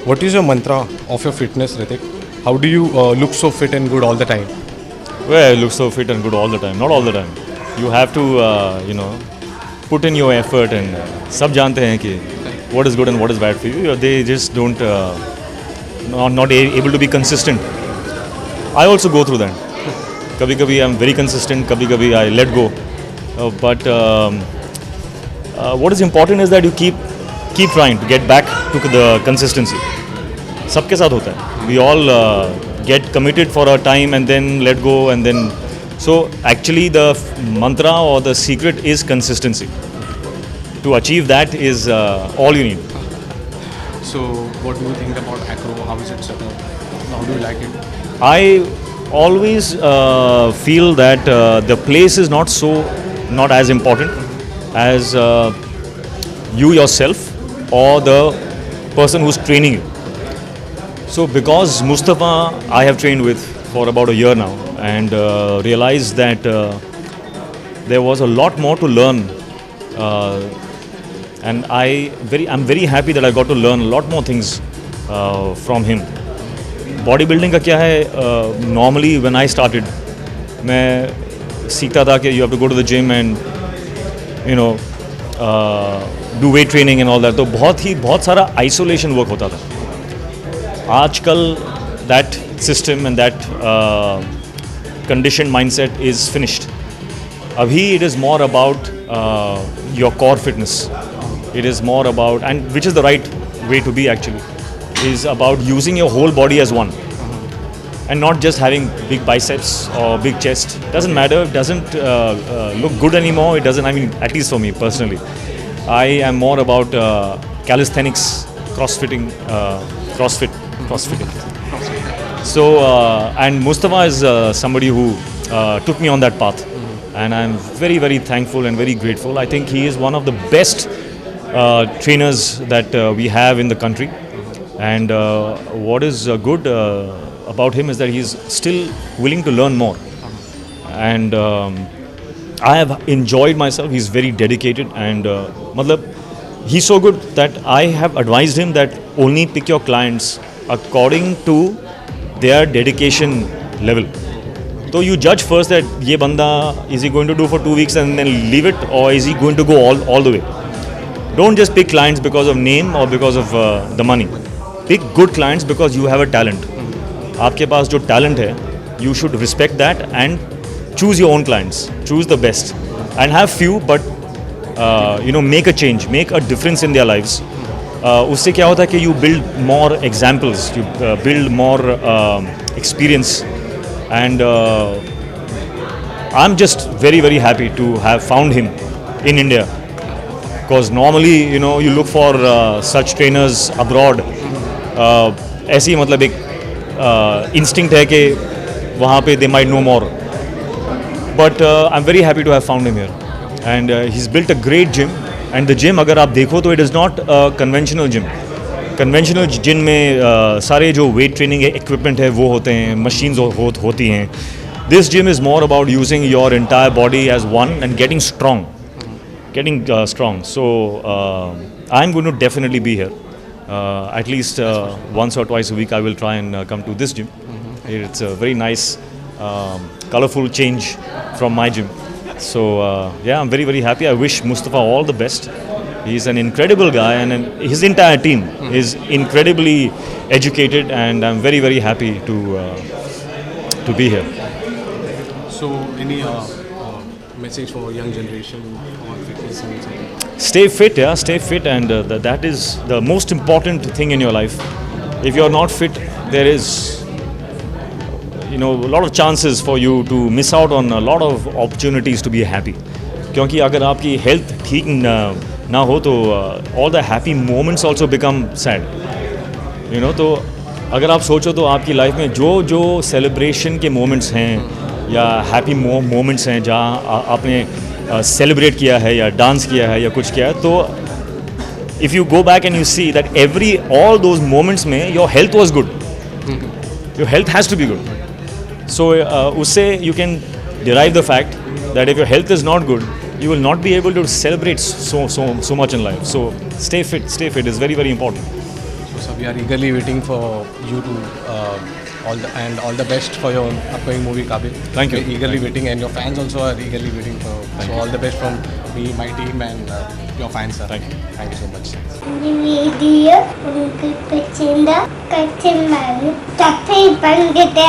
What is your mantra of your fitness, Ritik? How do you look so fit and good all the time? Well, I look so fit and good all the time. Not all the time. You have to, put in your effort and सब जानते हैं कि what is good and what is bad for you. They just don't, not able to be consistent. I also go through that. कभी-कभी I'm very consistent, कभी-कभी I let go. But what is important is that you keep trying to get back to the consistency. सबके साथ होता है. We all get committed for a time and then let go and then. So actually the mantra or the secret is consistency. To achieve that is all you need. So, what do you think about Acro? How is it set up? How do you like it? I always feel that the place is not as important as you yourself or the person who's training you. So because Mustafa I have trained with for about a year now and realized that there was a lot more to learn and I'm very happy that I got to learn a lot more things from him. Bodybuilding का क्या है, normally when I started मैं सीखता था कि you have to go to the gym and do weight training and all that. तो बहुत सारा isolation work होता था. आजकल that system and that conditioned mindset is finished. Abhi it is more about your core fitness. It is more about, and which is the right way to be actually, is about using your whole body as one. And not just having big biceps or big chest. Doesn't matter, doesn't look good anymore. It doesn't, I mean, at least for me personally. I am more about calisthenics, crossfitting. So, and Mustafa is somebody who took me on that path. And I'm very, very thankful and very grateful. I think he is one of the best trainers that we have in the country. And what is good about him is that he's still willing to learn more. And I have enjoyed myself. He's very dedicated and he's so good that I have advised him that only pick your clients according to their dedication level. So you judge first that ye banda, is he going to do for 2 weeks and then leave it, or is he going to go all the way? Don't just pick clients because of name or because of the money. Pick good clients because you have a talent. आपके पास जो talent है, you should respect that and choose your own clients. Choose the best and have few, but make a change, make a difference in their lives. उससे क्या होता है कि you build more examples, you build more experience, and I'm just very, very happy to have found him in India. Because normally, you look for such trainers abroad. ऐसी मतलब एक instinct है कि वहाँ पे they might know more. But I'm very happy to have found him here. And he's built a great gym. And the gym, अगर आप देखो तो it is not a conventional gym. Conventional gym में सारे जो weight training equipment है वो होते हैं, machines होती हैं. This gym is more about using your entire body as one and getting strong. So I'm going to definitely be here. At least once or twice a week I will try and come to this gym. It's a very nice colorful change from my gym. So yeah, I'm very very happy. I wish Mustafa all the best. He's an incredible guy, and his entire team is incredibly educated, and I'm very very happy to be here. So, any message for young generation on fitness and something? Stay fit, yeah, stay fit, and that is the most important thing in your life. If you're not fit, there is, a lot of chances for you to miss out on a lot of opportunities to be happy. क्योंकि अगर आपकी health ठीक ना हो तो all the happy moments also become sad. तो अगर आप सोचो तो आपकी लाइफ में जो सेलिब्रेशन के मोमेंट्स हैं या हैप्पी मोमेंट्स हैं जहाँ आपने सेलिब्रेट किया है या डांस किया है या कुछ किया है, तो if you go back and you see that all those moments में your health was good, your health has to be good. So उससे you can derive the fact that if your health is not good, you will not be able to celebrate so much in life. So stay fit is very very important. So we are eagerly waiting for you to all the best for your upcoming movie Qabil. Thank you. We're eagerly waiting, and your fans also are eagerly waiting for. So all the best from me, my team, and your fans, sir. Thank you so much. The video உங்களுக்கு பிடிச்சிருந்தா comment பண்ணுங்க.